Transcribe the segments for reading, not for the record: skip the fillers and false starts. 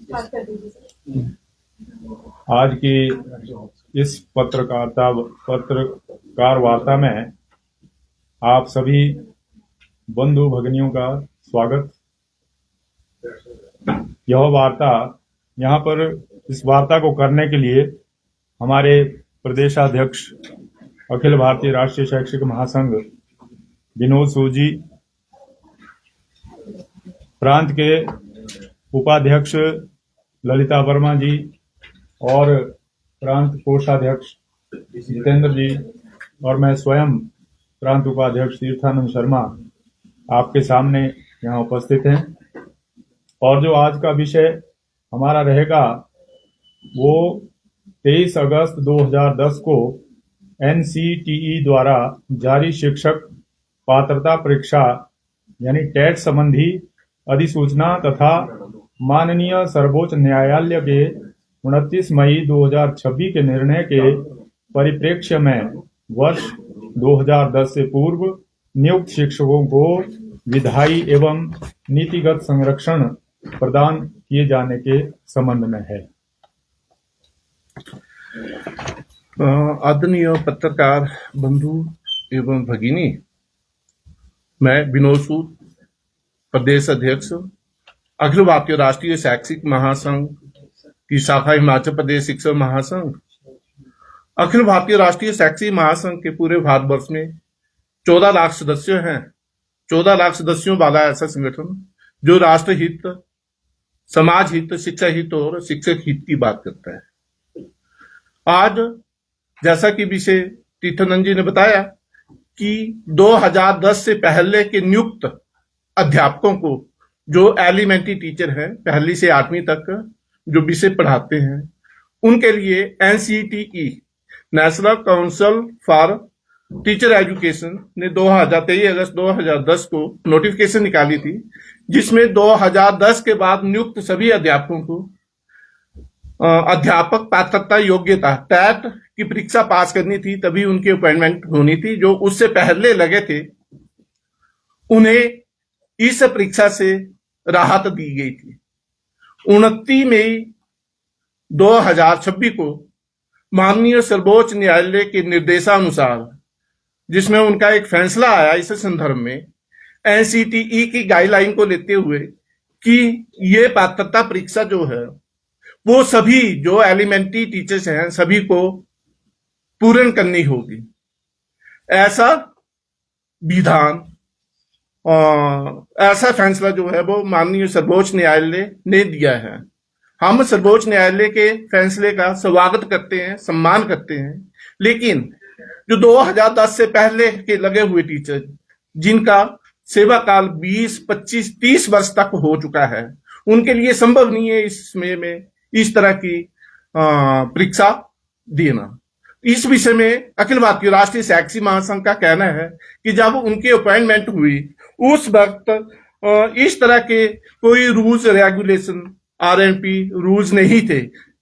आज की इस पत्रकार वार्ता में आप सभी बंधु भगिनियों का स्वागत। यह वार्ता इस वार्ता को करने के लिए हमारे प्रदेशाध्यक्ष अखिल भारतीय राष्ट्रीय शैक्षिक महासंघ विनोद सूद जी, प्रांत के उपाध्यक्ष ललिता वर्मा जी और प्रांत कोषाध्यक्ष जितेंद्र जी और मैं स्वयं प्रांत उपाध्यक्ष तीर्थानंद शर्मा आपके सामने यहाँ उपस्थित हैं। और जो आज का विषय हमारा रहेगा वो 23 अगस्त 2010 को NCTE द्वारा जारी शिक्षक पात्रता परीक्षा यानी टेट संबंधी अधिसूचना तथा माननीय सर्वोच्च न्यायालय के 29 मई 2026 के निर्णय के परिप्रेक्ष्य में वर्ष 2010 से पूर्व नियुक्त शिक्षकों को विधायी एवं नीतिगत संरक्षण प्रदान किए जाने के संबंध में है। आदरणीय पत्रकार बंधु एवं भगिनी, मैं विनोद सूद, प्रदेश अध्यक्ष अखिल भारतीय राष्ट्रीय शैक्षिक महासंघ की शाखा हिमाचल प्रदेश शिक्षक महासंघ। अखिल भारतीय राष्ट्रीय शैक्षिक महासंघ के पूरे भारतवर्ष में 14 लाख सदस्य हैं। 14 लाख सदस्यों वाला ऐसा संगठन जो राष्ट्र हित, समाज हित, शिक्षा हित और शिक्षक हित की बात करता है। आज जैसा कि विषय तीर्थानंद जी ने बताया कि 2010 से पहले के नियुक्त अध्यापकों को जो एलिमेंट्री टीचर हैं, पहली से 8वीं तक जो विषय पढ़ाते हैं, उनके लिए NCTE national council for teacher education ने 23 अगस्त 2010 को नोटिफिकेशन निकाली थी, जिसमें 2010 के बाद नियुक्त सभी अध्यापकों को अध्यापक पात्रता योग्यता टेट की परीक्षा पास करनी थी, तभी उनकी अपॉइंटमेंट होनी थी। जो उससे पहले लगे थे उन्हें इस परीक्षा से राहत दी गई थी। 29 मई 2026 को माननीय सर्वोच्च न्यायालय के निर्देशानुसार, जिसमें उनका एक फैसला आया इस संदर्भ में NCTE की गाइडलाइन को लेते हुए कि ये पात्रता परीक्षा जो है वो सभी जो एलिमेंट्री टीचर्स हैं सभी को पूर्ण करनी होगी। ऐसा विधान ऐसा फैसला जो है वो माननीय सर्वोच्च न्यायालय ने दिया है। हम सर्वोच्च न्यायालय के फैसले का स्वागत करते हैं, सम्मान करते हैं, लेकिन जो 2010 से पहले के लगे हुए टीचर जिनका सेवा काल 20, 25, 30 वर्ष तक हो चुका है, उनके लिए संभव नहीं है इस समय में इस तरह की परीक्षा देना। इस विषय में अखिल भारतीय राष्ट्रीय शैक्षिक महासंघ का कहना है कि जब उनकी अपॉइंटमेंट हुई उस वक्त इस तरह के कोई रूल्स रेगुलेशन RNP रूल्स नहीं थे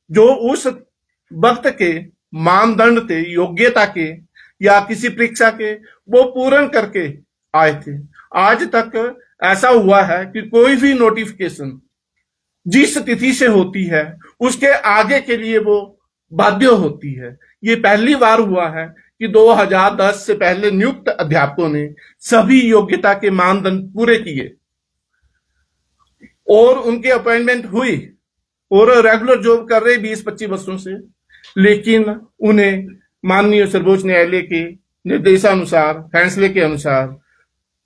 जो उस वक्त के मानदंड थे योग्यता के या किसी परीक्षा के, वो पूर्ण करके आए थे। आज तक ऐसा हुआ है कि कोई भी नोटिफिकेशन जिस तिथि से होती है उसके आगे के लिए वो बाध्य होती है। ये पहली बार हुआ है कि 2010 से पहले नियुक्त अध्यापकों ने सभी योग्यता के मानदंड पूरे किए और उनकी अपॉइंटमेंट हुई और रेगुलर जॉब कर रहे 20-25 वर्षों से, लेकिन उन्हें माननीय सर्वोच्च न्यायालय के निर्देशानुसार, फैसले के अनुसार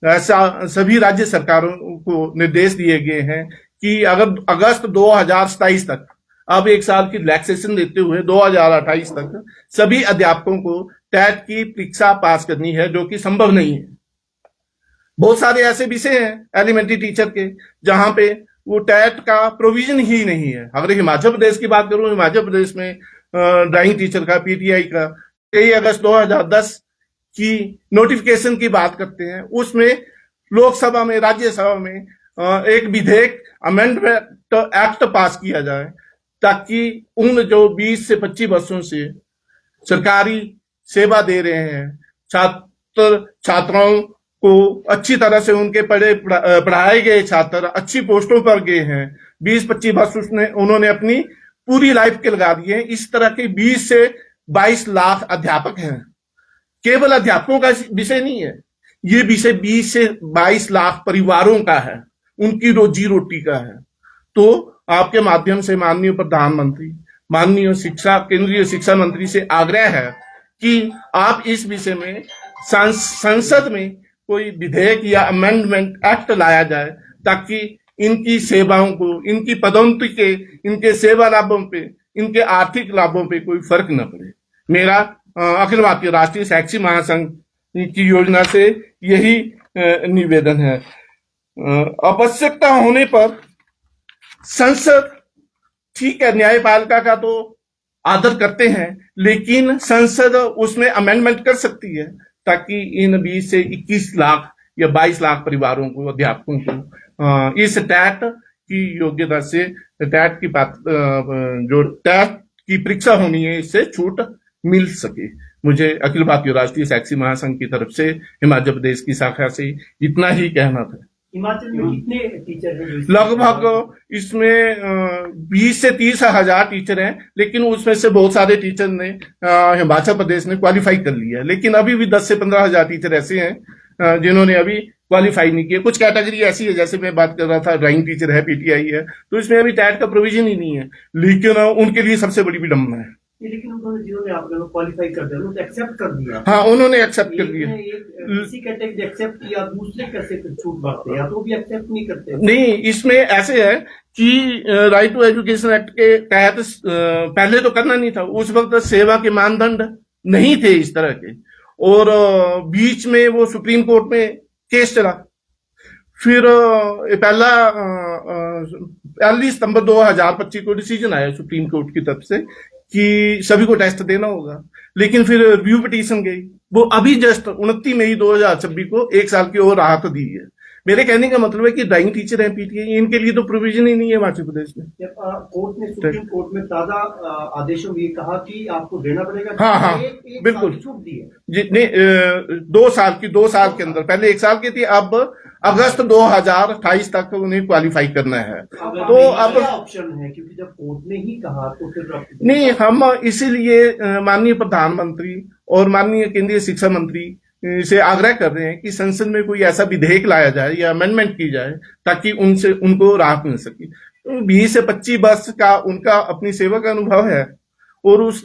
ऐसा सभी राज्य सरकारों को निर्देश दिए गए हैं कि अगर अगस्त 2027 तक, अब एक साल की रिलैक्सेशन देते हुए 2028 तक सभी अध्यापकों को टेट की परीक्षा पास करनी है, जो कि संभव नहीं है। बहुत सारे ऐसे विषय हैं एलिमेंट्री टीचर के जहां पे वो टेट का प्रोविजन ही नहीं है। अगर हिमाचल प्रदेश की बात करूं, हिमाचल प्रदेश में ड्राइंग टीचर का, PTI का 23 अगस्त 2010 की नोटिफिकेशन की बात करते हैं, उसमें लोकसभा में, राज्यसभा में एक विधेयक अमेंडमेंट एक्ट पास किया जाए ताकि उन जो 20 से 25 वर्षों से सरकारी सेवा दे रहे हैं छात्र छात्राओं को अच्छी तरह से उनके पढ़ाए गए छात्र अच्छी पोस्टों पर गए हैं, 20-25 वर्ष उन्होंने अपनी पूरी लाइफ के लगा दिए हैं। इस तरह के 20 से 22 लाख अध्यापक हैं। केवल अध्यापकों का विषय नहीं है, ये विषय 20 से 22 लाख परिवारों का है, उनकी रोजी रोटी का है। तो आपके माध्यम से माननीय प्रधानमंत्री, माननीय केंद्रीय शिक्षा मंत्री से आग्रह है कि आप इस विषय में संसद में कोई विधेयक या अमेंडमेंट एक्ट लाया जाए, ताकि इनकी सेवाओं को, इनकी पदोन्नति के, इनके सेवा लाभों पे, इनके आर्थिक लाभों पे कोई फर्क न पड़े। मेरा अखिल भारतीय राष्ट्रीय शैक्षिक महासंघ की योजना से यही निवेदन है। आवश्यकता होने पर संसद, ठीक है, न्यायपालिका का तो आदर करते हैं, लेकिन संसद उसमें अमेंडमेंट कर सकती है, ताकि इन 20 से 21 लाख या 22 लाख परिवारों को, अध्यापकों को इस टैट की योग्यता से, टैट की बात, जो टैट की परीक्षा होनी है, इससे छूट मिल सके। मुझे अखिल भारतीय राष्ट्रीय शैक्षिक महासंघ की तरफ से हिमाचल प्रदेश की शाखा से इतना ही कहना था। हिमाचल में कितने टीचर हैं? लगभग इसमें 20 से 30 हजार टीचर हैं, लेकिन उसमें से बहुत सारे टीचर ने हिमाचल प्रदेश ने क्वालिफाई कर लिया है, लेकिन अभी भी 10 से 15 हजार टीचर ऐसे हैं जिन्होंने अभी क्वालिफाई नहीं किया। कुछ कैटेगरी ऐसी है, जैसे मैं बात कर रहा था, ड्राइंग टीचर है, पीटीआई है, तो इसमें अभी टैट का प्रोविजन ही नहीं है, लेकिन उनके लिए सबसे बड़ी विडंबना है। लेकिन उन्होंने, जिन्होंने आप लोग क्वालिफाई कर दिया, उन्होंने एक्सेप्ट कर दिया। हाँ, उन्होंने एक्सेप्ट कर दिया। किसी कैटेगरी एक्सेप्ट किया, दूसरे कैसे छूट बांटते, या तो भी एक्सेप्ट नहीं करते? नहीं, इसमें ऐसे है कि राइट टू एजुकेशन एक्ट के तहत पहले तो करना नहीं था, उस वक्त सेवा के मानदंड नहीं थे इस तरह के, और बीच में वो सुप्रीम कोर्ट में केस चला। फिर पहली सितंबर 2025 को डिसीजन आया सुप्रीम कोर्ट की तरफ से कि सभी को टेस्ट देना होगा, लेकिन फिर रिव्यू पिटीशन गई, वो अभी जस्ट 29 मई 2026 को 1 साल की और राहत दी है। मेरे कहने का मतलब है कि ड्राइंग टीचर है, पीटीआई, इनके लिए तो प्रोविजन ही नहीं है हिमाचल प्रदेश में। कोर्ट ने, सुप्रीम कोर्ट में ताजा आदेशों में कहा कि आपको देना पड़ेगा। हाँ, एक बिल्कुल छूट दी है जी। नहीं, 2 साल के अंदर, पहले 1 साल की थी, अब अगस्त 2028 तक उन्हें क्वालिफाई करना है। तो अब ऑप्शन है, क्योंकि जब कोर्ट ने ही कहा तो फिर नहीं, हम इसीलिए माननीय प्रधानमंत्री और माननीय केंद्रीय शिक्षा मंत्री से आग्रह कर रहे हैं कि संसद में कोई ऐसा विधेयक लाया जाए या अमेंडमेंट की जाए, ताकि उनको राहत मिल सके। तो 20 से 25 वर्ष का उनका अपनी सेवा का अनुभव है, और उस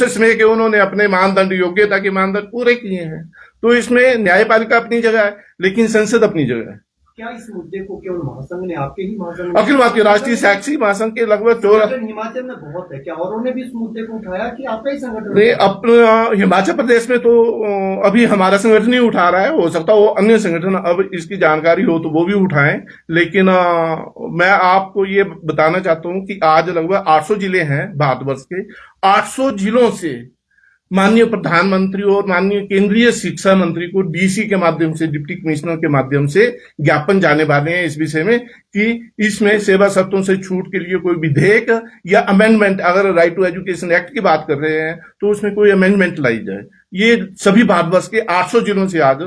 समय के उन्होंने अपने मानदंड, योग्यता के मानदंड पूरे किए हैं। तो इसमें न्यायपालिका अपनी जगह है, लेकिन संसद अपनी जगह है। क्या इस मुद्दे को केवल महासंघ ने, आपके ही महासंघ, अखिल भारतीय राष्ट्रीय शैक्षिक महासंघ के लगभग 14 हिमाचल में बहुत है, क्या औरों ने भी इस मुद्दे को उठाया कि आपका ही संगठन? नहीं, अपने हिमाचल प्रदेश में तो अभी हमारा संगठन ही उठा रहा है, हो सकता है वो अन्य संगठन अब इसकी जानकारी हो तो वो भी उठाएं, लेकिन मैं आपको ये बताना चाहता हूं कि आज लगभग 800 जिले हैं भारतवर्ष के। 800 जिलों से माननीय प्रधानमंत्री और माननीय केंद्रीय शिक्षा मंत्री को डीसी के माध्यम से, डिप्टी कमिश्नर के माध्यम से ज्ञापन जाने वाले हैं इस विषय में कि इसमें सेवा शर्तों से छूट के लिए कोई विधेयक या अमेंडमेंट, अगर राइट टू एजुकेशन एक्ट की बात कर रहे हैं तो उसमें कोई अमेंडमेंट लाई जाए। ये सभी भारतवर्ष के 800 जिलों से आज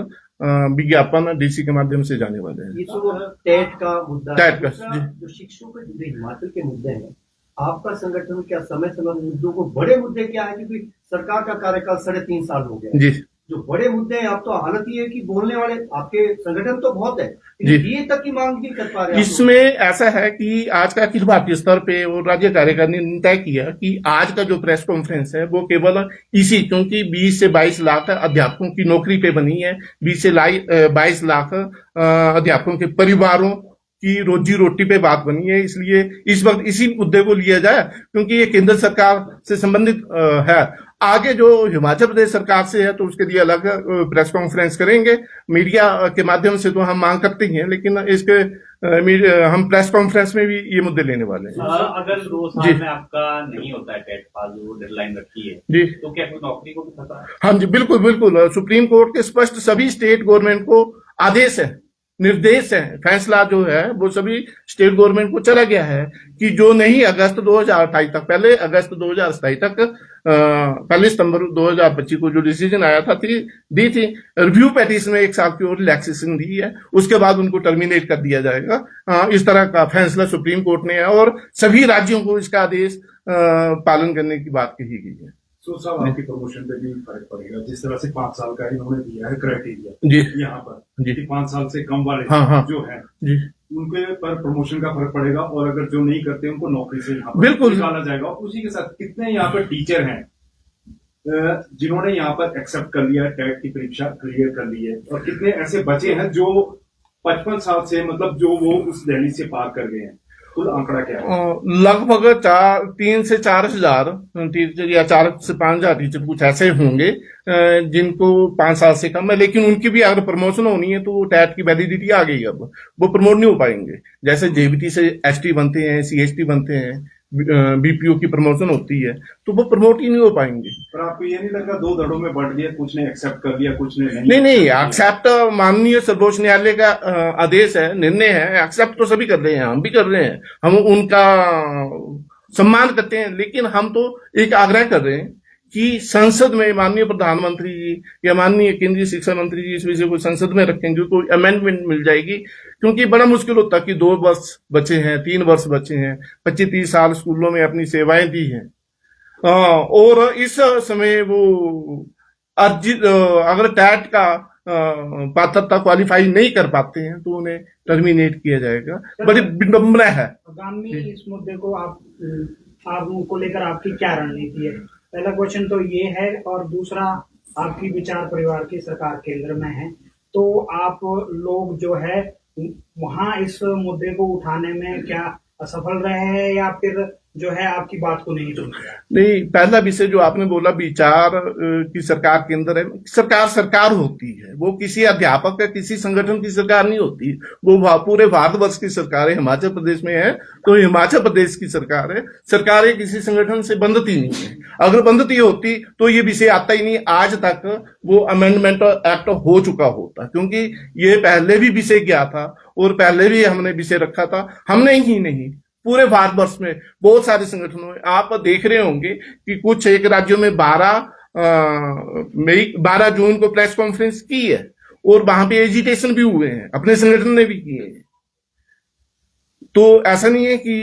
विज्ञापन डीसी के माध्यम से जाने वाले हैं। ये तो टेट का मुद्दा, टेट का जो शिक्षकों के जुड़े हिमाचल के मुद्दे हैं, आपका संगठन क्या समय समय मुद्दों को, बड़े मुद्दे क्या है, क्योंकि सरकार का कार्यकाल 3.5 साल हो गया जी, जो बड़े मुद्दे हैं, आप तो हालत ये है कि बोलने वाले आपके संगठन तो बहुत है, ये तक की मांग नहीं कर पा रहे। इसमें ऐसा है कि आज का अखिल भारतीय स्तर पे और राज्य कार्यकारिणी ने तय किया कि आज का जो प्रेस कॉन्फ्रेंस है वो केवल इसी, क्योंकि 20 से 22 लाख अध्यापकों की नौकरी पे बनी है, 20 से 22 लाख अध्यापकों के परिवारों की रोजी रोटी पे बात बनी है, इसलिए इस वक्त इसी मुद्दे को लिया जाए, क्योंकि ये केंद्र सरकार से संबंधित है। आगे जो हिमाचल प्रदेश सरकार से है तो उसके लिए अलग प्रेस कॉन्फ्रेंस करेंगे, मीडिया के माध्यम से तो हम मांग करते ही हैं, लेकिन इसके हम प्रेस कॉन्फ्रेंस में भी ये मुद्दे लेने वाले हैं। अगर 2 साल में आपका नहीं होता है टेट पास, जो डेडलाइन रखी है जी, तो क्या कोई नौकरी को भी खतरा है? हाँ जी, बिल्कुल बिल्कुल। सुप्रीम कोर्ट के स्पष्ट सभी स्टेट गवर्नमेंट को आदेश है निर्देश है, फैसला जो है वो सभी स्टेट गवर्नमेंट को चला गया है कि जो नहीं अगस्त 2028 तक, पहले अगस्त 2027 तक, 1 सितंबर 2025 को जो डिसीजन आया था दी थी, रिव्यू पेटिशन में 1 साल की और रिलैक्सेशन दी है, उसके बाद उनको टर्मिनेट कर दिया जाएगा। इस तरह का फैसला सुप्रीम कोर्ट ने है और सभी राज्यों को इसका आदेश पालन करने की बात कही गई है। तो साहब आपकी प्रमोशन पे भी फर्क पड़ेगा, जिस तरह से 5 साल का इन्होंने दिया है क्राइटेरिया जी यहाँ पर जी कि 5 साल से कम वाले हाँ जो है जी उनके पर प्रमोशन का फर्क पड़ेगा, और अगर जो नहीं करते उनको नौकरी से यहाँ पर बिल्कुल निकाला जाएगा। उसी के साथ कितने यहाँ पर टीचर हैं जिन्होंने यहाँ पर एक्सेप्ट कर लिया, टेट की परीक्षा क्लियर कर ली है, और कितने ऐसे बचे हैं जो 55 साल से, मतलब जो वो उस दहलीज से पार कर गए हैं। कुल आंकड़ा क्या है? लगभग 3 से 4 हजार टीचर या 4 से 5 हजार टीचर कुछ ऐसे होंगे जिनको 5 साल से कम है, लेकिन उनकी भी अगर प्रमोशन होनी है तो टैट की वैलिडिटी आ गई, अब वो प्रमोट नहीं हो पाएंगे। जैसे जेबीटी से एसटी बनते हैं, सीएसटी बनते हैं, बीपीओ की प्रमोशन होती है, तो वो प्रमोट ही नहीं हो पाएंगे। पर आपको ये नहीं लगता 2 धड़ों में बांट दिया, कुछ ने एक्सेप्ट कर लिया, कुछ ने नहीं, एक्सेप्ट माननीय सर्वोच्च न्यायालय का आदेश है, निर्णय है, एक्सेप्ट तो सभी कर रहे हैं, हम भी कर रहे हैं, हम उनका सम्मान करते हैं, लेकिन हम तो एक आग्रह कर रहे हैं कि संसद में माननीय प्रधानमंत्री जी या माननीय केंद्रीय शिक्षा मंत्री जी इस विषय को संसद में रखेंगे, कोई अमेंडमेंट मिल जाएगी, क्योंकि बड़ा मुश्किल होता है कि 2 वर्ष बचे हैं, 3 वर्ष बचे हैं, 25-30 साल स्कूलों में अपनी सेवाएं दी हैं, और इस समय वो अर्जित अगर टैट का पात्रता क्वालिफाई नहीं कर पाते हैं तो उन्हें टर्मिनेट किया जाएगा। बड़ी विडंबना है। आगामी इस मुद्दे को आपको लेकर आपकी क्या रणनीति है? पहला क्वेश्चन तो ये है, और दूसरा, आपकी विचार परिवार की सरकार केंद्र में है, तो आप लोग जो है वहां इस मुद्दे को उठाने में क्या असफल रहे हैं, या फिर जो है आपकी बात को नहीं सुन रहा? नहीं, पहला विषय जो आपने बोला विचार की सरकार के अंदर है, सरकार होती है, वो किसी अध्यापक या किसी संगठन की सरकार नहीं होती, वो पूरे भारतवर्ष की सरकार है। हिमाचल प्रदेश में है तो हिमाचल प्रदेश की सरकार है, सरकारें किसी संगठन से बंधती नहीं है। अगर बंधती होती तो ये विषय आता ही नहीं, आज तक वो अमेंडमेंट एक्ट हो चुका होता, क्योंकि ये पहले भी विषय गया था और पहले भी हमने विषय रखा था। हमने ही नहीं, पूरे भारतवर्ष में बहुत सारे संगठनों में आप देख रहे होंगे कि कुछ एक राज्यों में 12 जून को प्रेस कॉन्फ्रेंस की है और वहां पे एजिटेशन भी हुए हैं, अपने संगठन ने भी किए हैं। तो ऐसा नहीं है कि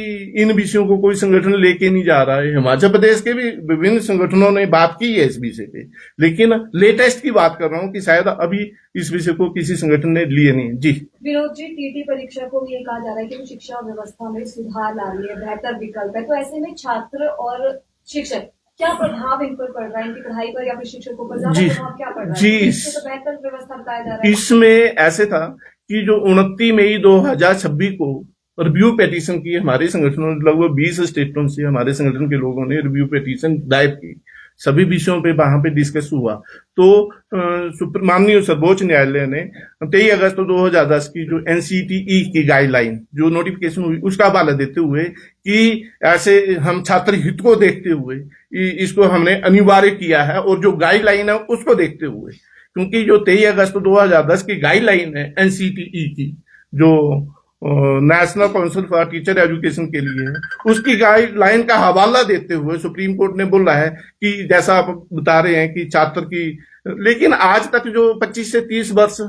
इन विषयों को कोई संगठन लेके नहीं जा रहा है, हिमाचल प्रदेश के भी विभिन्न संगठनों ने बात की है इस विषय पे, लेकिन लेटेस्ट की बात कर रहा हूं कि शायद अभी इस विषय को किसी संगठन ने लिए नहीं। जी विनोद जी, टीटी परीक्षा को ये कहा जा रहा है कि वो शिक्षा व्यवस्था में सुधार ला रही है, बेहतर विकल्प है, तो ऐसे में छात्र और शिक्षक क्या प्रभाव इन पर पड़ रहा है, इनकी पढ़ाई पर या फिर शिक्षकों पर ज्यादा प्रभाव क्या पड़ रहा है? जी, इससे तो बेहतर व्यवस्था बताया जा रहा है। इसमें ऐसे था कि जो 29 मई 2026 को रिव्यू पेटिशन की हमारे संगठनों ने, लगभग 20 स्टेटों से हमारे संगठन के लोगों ने रिव्यू पेटिशन दायर की, सभी विषयों पे वहां पे डिस्कस हुआ। तो माननीय सर्वोच्च न्यायालय ने 23 अगस्त 2010 की जो एनसीटीई की गाइडलाइन जो नोटिफिकेशन हुई उसका हवाला देते हुए कि ऐसे हम छात्र हित को देखते हुए इसको हमने अनिवार्य किया है, और जो गाइडलाइन है उसको देखते हुए, क्योंकि जो 23 अगस्त 2010 की गाइडलाइन है एनसीटीई की, जो national council for teacher education के लिए है, उसकी गाइडलाइन का हवाला देते हुए सुप्रीम कोर्ट ने बोला है कि जैसा आप बता रहे हैं कि छात्र की, लेकिन आज तक जो 25 से 30 वर्ष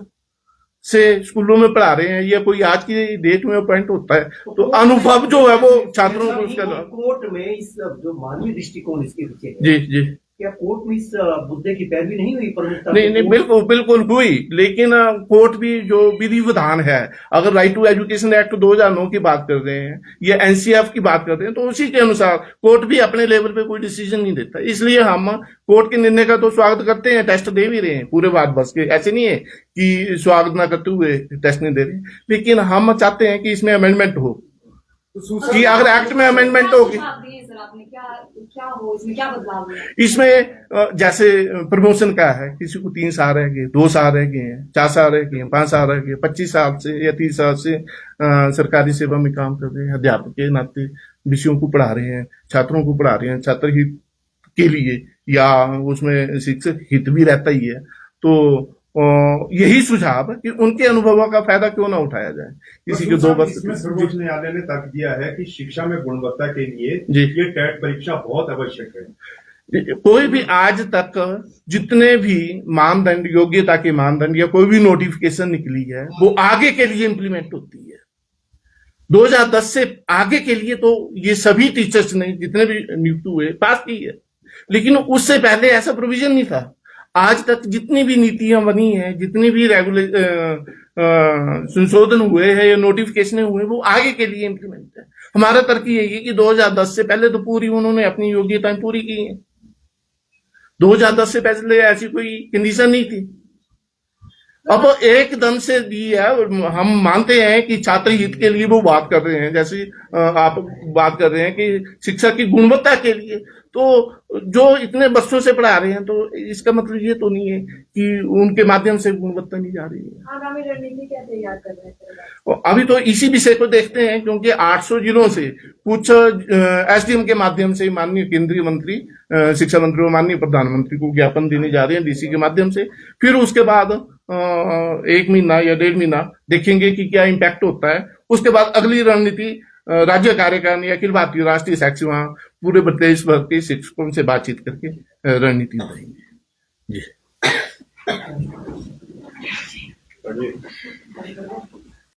से स्कूलों में पढ़ा रहे हैं, ये कोई आज की डेट में अपॉइंट होता है, तो अनुभव जो है वो छात्रों को उसका कोर्ट में इस जो मानवीय दृष्टिकोण इसके पीछे जी जी क्या कोर्ट में इस मुद्दे की पैरवी नहीं हुई? प्रमुखता नहीं, बिल्कुल हुई, लेकिन कोर्ट भी जो विधि विधान है, अगर राइट टू एजुकेशन एक्ट 2009 की बात कर रहे हैं या एनसीएफ की बात कर रहे हैं, तो उसी के अनुसार कोर्ट भी अपने लेवल पे कोई डिसीजन नहीं देता। इसलिए हम कोर्ट के निर्णय का तो स्वागत करते हैं, टेस्ट दे भी रहे हैं पूरे भारतवर्ष के, ऐसे नहीं है कि स्वागत ना करते हुए टेस्ट नहीं दे रहे, लेकिन हम चाहते हैं कि इसमें अमेंडमेंट हो, कि अगर एक्ट में अमेंडमेंट होगी, क्या हो, इसमें क्या बदलाव है? इसमें जैसे प्रमोशन का है, किसी को 3 साल रह गए, 2 साल रह गए हैं, 4 साल रह गए हैं, 5 साल रह गए, 25 साल से या 30 साल से सरकारी सेवा में काम कर रहे हैं, अध्यापक के नाते विषयों को पढ़ा रहे हैं, छात्रों को पढ़ा रहे हैं, छात्र हित के लिए, या उसमें शिक्षक हित भी रहता ही है, तो यही सुझाव कि उनके अनुभवों का फायदा क्यों ना उठाया जाए। किसी के 2 वर्ष इसमें सर्वोच्च न्यायालय ने तर्क दिया है कि शिक्षा में गुणवत्ता के लिए जी। ये टेट परीक्षा बहुत आवश्यक है। कोई भी आज तक जितने भी मानदंड, योग्यता के मानदंड या कोई भी नोटिफिकेशन निकली है वो आगे के लिए इंप्लीमेंट होती है। 2010 से आगे के लिए तो ये सभी टीचर्स ने जितने भी नियुक्त हुए पास की है, लेकिन उससे पहले ऐसा प्रोविजन नहीं था। आज तक जितनी भी नीतियां बनी हैं, जितनी भी संशोधन हुए हैं या नोटिफिकेशन हुए, वो आगे के लिए इंप्लीमेंट है। हमारा तर्क यही है कि 2010 से पहले तो पूरी उन्होंने अपनी योग्यताएं पूरी की हैं। 2010 से पहले ऐसी कोई कंडीशन नहीं थी। अब एकदम से दी है। हम मानते हैं कि छात्र हित के लिए वो बात कर रहे हैं, जैसे आप बात कर रहे हैं कि शिक्षा की गुणवत्ता के लिए, तो जो इतने वर्षों से पढ़ा रहे हैं तो इसका मतलब ये तो नहीं है कि उनके माध्यम से गुणवत्ता नहीं जा रही है। आगामी रणनीति क्या तैयार कर रहे हैं? अभी तो इसी विषय को देखते हैं, क्योंकि 800 जिलों से कुछ एसडीएम के माध्यम से माननीय केंद्रीय मंत्री, शिक्षा मंत्री और माननीय प्रधानमंत्री को ज्ञापन देने जा रहे हैं डीसी के माध्यम से। फिर उसके बाद 1 महीना या 1.5 महीना देखेंगे कि क्या इम्पैक्ट होता है। उसके बाद अगली रणनीति राज्य कार्यकारिणी, अखिल भारतीय राष्ट्रीय शैक्षिक, वहां पूरे प्रदेश भर के शिक्षकों से बातचीत करके रणनीति बताएंगे। जी।